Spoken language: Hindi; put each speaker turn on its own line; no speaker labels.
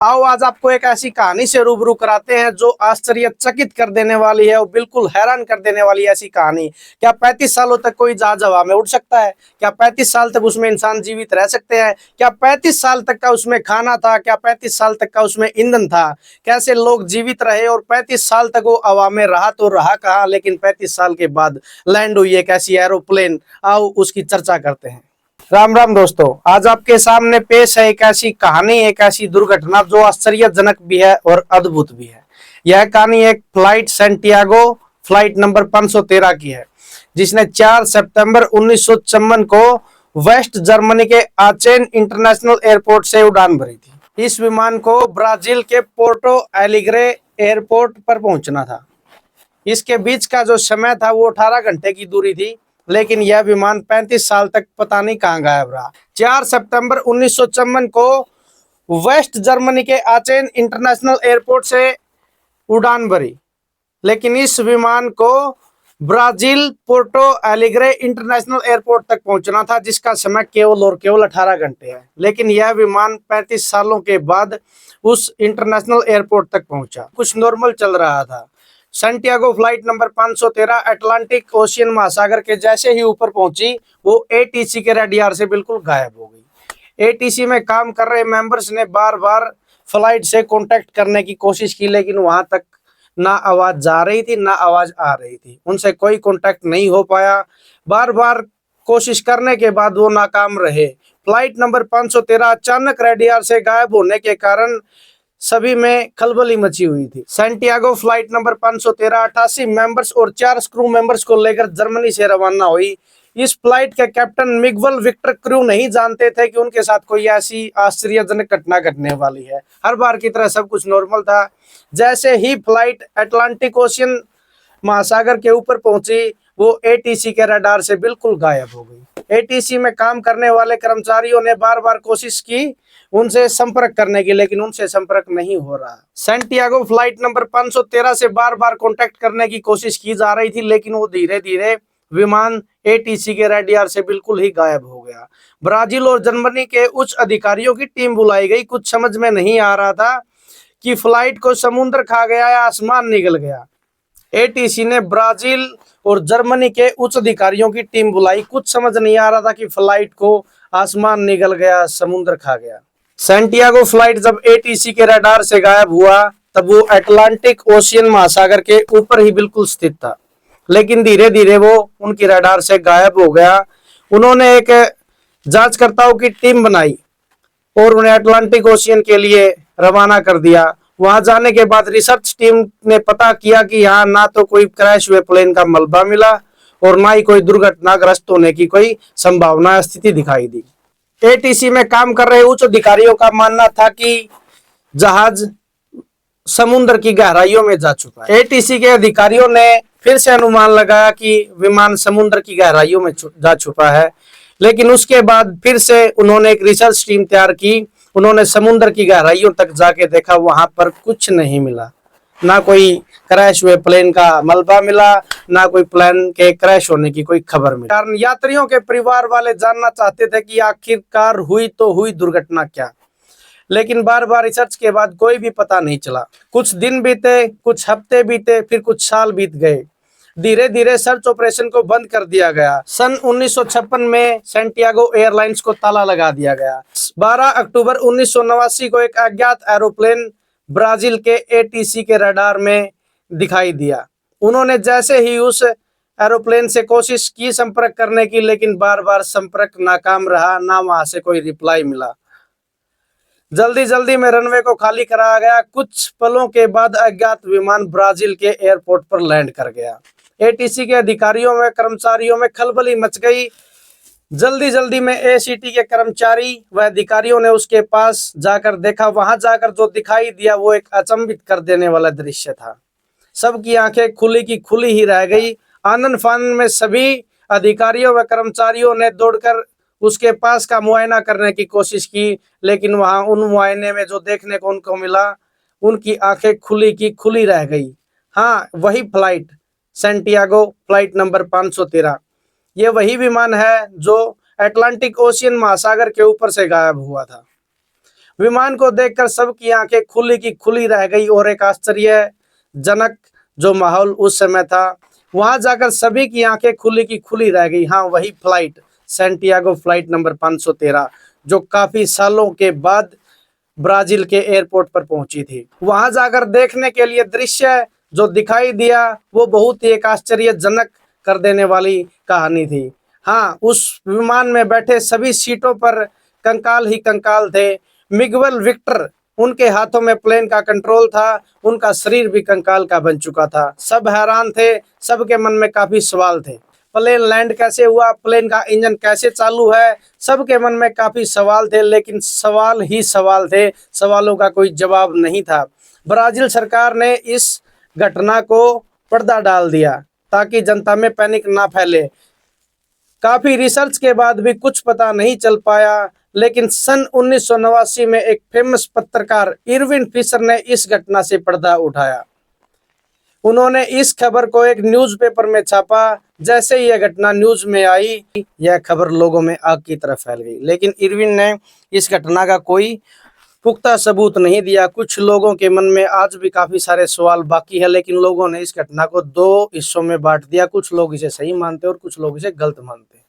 आओ आज आपको एक ऐसी कहानी से रूबरू कराते हैं जो आश्चर्यचकित कर देने वाली है और बिल्कुल हैरान कर देने वाली ऐसी कहानी। क्या 35 सालों तक कोई जहाज हवा में उड़ सकता है? क्या 35 साल तक उसमें इंसान जीवित रह सकते हैं? क्या 35 साल तक का उसमें खाना था? क्या 35 साल तक का उसमें ईंधन था? कैसे लोग जीवित रहे और 35 साल तक वो हवा में रहा तो रहा कहाँ, लेकिन 35 साल के बाद लैंड हुई एक ऐसी एरोप्लेन। आओ उसकी चर्चा करते हैं। राम राम दोस्तों, आज आपके सामने पेश है एक ऐसी कहानी, एक ऐसी दुर्घटना जो आश्चर्यजनक भी है और अद्भुत भी है। यह कहानी एक फ्लाइट सैंटियागो फ्लाइट नंबर 513 की है, जिसने 4 सितंबर 1954 को वेस्ट जर्मनी के आचेन इंटरनेशनल एयरपोर्ट से उड़ान भरी थी। इस विमान को ब्राजील के पोर्टो एलिग्रे एयरपोर्ट पर पहुंचना था। इसके बीच का जो समय था वो 18 घंटे की दूरी थी, लेकिन यह विमान 35 साल तक पता नहीं कहां गायब रहा। 4 सितंबर 1954 को वेस्ट जर्मनी के आचेन इंटरनेशनल एयरपोर्ट से उड़ान भरी, लेकिन इस विमान को ब्राजील पोर्टो एलिग्रे इंटरनेशनल एयरपोर्ट तक पहुंचना था, जिसका समय केवल और केवल 18 घंटे है। लेकिन यह विमान 35 सालों के बाद उस इंटरनेशनल एयरपोर्ट तक पहुंचा। कुछ नॉर्मल चल रहा था। Santiago flight number 513 Atlantic ocean महासागर के जैसे ही ऊपर पहुंची, वो एटीसी के रेडियर से बिल्कुल गायब हो गई। एटीसी में काम कर रहे मेंबर्स ने बार बार फ्लाइट से कांटेक्ट करने की कोशिश की, लेकिन वहां तक ना आवाज जा रही थी ना आवाज आ रही थी। उनसे कोई कांटेक्ट नहीं हो पाया। बार बार कोशिश करने के बाद वो नाकाम रहे। फ्लाइट नंबर 513 अचानक रेडियर से गायब होने के कारण सभी में खलबली मची हुई थी। सैंटियागो फ्लाइट नंबर 513 88 मेंबर्स और 4 क्रू मेंबर्स को लेकर जर्मनी से रवाना हुई। इस फ्लाइट के कैप्टन मिगवल विक्टर क्रू नहीं जानते थे कि उनके साथ कोई ऐसी आश्चर्यजनक घटना घटने वाली है। हर बार की तरह सब कुछ नॉर्मल था। जैसे ही फ्लाइट अटलांटिक ओशियन महासागर के ऊपर पहुंची, वो एटीसी के रडार से बिल्कुल गायब हो गई। एटीसी में काम करने वाले कर्मचारियों ने बार बार कोशिश की उनसे संपर्क करने की, लेकिन उनसे संपर्क नहीं हो रहा। सैंटियागो फ्लाइट नंबर 513 से बार बार कांटेक्ट करने की कोशिश की जा रही थी, लेकिन वो धीरे धीरे विमान एटीसी के रेडियर से बिल्कुल ही गायब हो गया। ब्राजील और जर्मनी के उच्च अधिकारियों की टीम बुलाई गई। कुछ समझ में नहीं आ रहा था कि फ्लाइट को समुद्र खा गया या आसमान निगल गया। एटीसी ने ब्राजील और जर्मनी के उच्च अधिकारियों की टीम बुलाई। कुछ समझ नहीं आ रहा था कि फ्लाइट को आसमान निगल गया, समुद्र खा गया। सैंटियागो फ्लाइट जब एटीसी के रडार से गायब हुआ, तब वो अटलांटिक ओशियन महासागर के ऊपर ही बिल्कुल स्थित था, लेकिन धीरे धीरे वो उनकी रडार से गायब हो गया। उन्होंने एक जांचकर्ताओं की टीम बनाई और उन्हें अटलांटिक ओशियन के लिए रवाना कर दिया। वहां जाने के बाद रिसर्च टीम ने पता किया कि यहाँ ना तो कोई क्रैश हुए प्लेन का मलबा मिला और ना ही कोई दुर्घटनाग्रस्त होने की कोई संभावना स्थिति दिखाई दी। एटीसी में काम कर रहे उच्च अधिकारियों का मानना था कि जहाज समुद्र की गहराइयों में जा चुका है। एटीसी के अधिकारियों ने फिर से अनुमान लगाया कि विमान समुद्र की गहराइयों में जा छुपा है, लेकिन उसके बाद फिर से उन्होंने एक रिसर्च टीम तैयार की। उन्होंने समुद्र की गहराइयों तक जाके देखा, वहां पर कुछ नहीं मिला। ना कोई क्रैश हुए प्लेन का मलबा मिला, ना कोई प्लेन के क्रैश होने की कोई खबर मिली। कारण यात्रियों के परिवार वाले जानना चाहते थे कि आखिरकार हुई तो हुई दुर्घटना क्या, लेकिन बार बार रिसर्च के बाद कोई भी पता नहीं चला। कुछ दिन बीते, कुछ हफ्ते बीते, फिर कुछ साल बीत गए। धीरे धीरे सर्च ऑपरेशन को बंद कर दिया गया। सन 1956 में सैंटियागो एयरलाइंस को ताला लगा दिया गया। 12 अक्टूबर 1989 को एक अज्ञात एरोप्लेन ब्राजील के एटीसी के रडार में दिखाई दिया। उन्होंने जैसे ही उस एरोप्लेन से कोशिश की संपर्क करने की, लेकिन बार बार संपर्क नाकाम रहा, ना वहां से कोई रिप्लाई मिला। जल्दी जल्दी में रनवे को खाली कराया गया। कुछ पलों के बाद अज्ञात विमान ब्राजील के एयरपोर्ट पर लैंड कर गया। एटीसी के अधिकारियों में कर्मचारियों में खलबली मच गई। जल्दी जल्दी में एसीटी के कर्मचारी व अधिकारियों ने उसके पास जाकर देखा। वहां जाकर जो दिखाई दिया वो एक अचंभित कर देने वाला दृश्य था। सबकी आंखें खुली की खुली ही रह गई। आनंद फानन में सभी अधिकारियों व कर्मचारियों ने दौड़कर उसके पास का मुआयना करने की कोशिश की, लेकिन वहां उन मुआयने में जो देखने को उनको मिला, उनकी आंखें खुली की खुली रह गई। हाँ, वही फ्लाइट सैंटियागो फ्लाइट नंबर 513, ये वही विमान है जो अटलांटिक ओशियन महासागर के ऊपर से गायब हुआ था। विमान को देखकर सबकी आंखें खुली की खुली रह गई और एक आश्चर्यजनक जो माहौल उस समय था, वहां जाकर सभी की आंखें खुली की खुली रह गई। हाँ, वही फ्लाइट सैंटियागो फ्लाइट नंबर 513 जो काफी सालों के बाद ब्राजील के एयरपोर्ट पर पहुंची थी। वहां जाकर देखने के लिए दृश्य जो दिखाई दिया वो बहुत ही एक आश्चर्यजनक कर देने वाली कहानी थी। हाँ, उस विमान में बैठे सभी सीटों पर कंकाल ही कंकाल थे। मिगुएल विक्टर उनके हाथों में प्लेन का कंट्रोल था, उनका शरीर भी कंकाल का बन चुका था। सब हैरान थे, सबके मन में काफी सवाल थे। प्लेन लैंड कैसे हुआ, प्लेन का इंजन कैसे चालू है, सबके मन में काफी सवाल थे, लेकिन सवाल ही सवाल थे, सवालों का कोई जवाब नहीं था। ब्राजील सरकार ने इस घटना को पर्दा डाल दिया ताकि जनता में पैनिक ना फैले। काफी रिसर्च के बाद भी कुछ पता नहीं चल पाया, लेकिन सन 1989 में एक फेमस पत्रकार इरविन फिशर ने इस घटना से पर्दा उठाया। उन्होंने इस खबर को एक न्यूज़पेपर में छापा। जैसे ही यह घटना न्यूज में आई, यह खबर लोगों में आग की तरह फैल गई, लेकिन इरविन ने इस घटना का कोई पुख्ता सबूत नहीं दिया। कुछ लोगों के मन में आज भी काफी सारे सवाल बाकी है, लेकिन लोगों ने इस घटना को दो हिस्सों में बांट दिया। कुछ लोग इसे सही मानते हैं और कुछ लोग इसे गलत मानते हैं।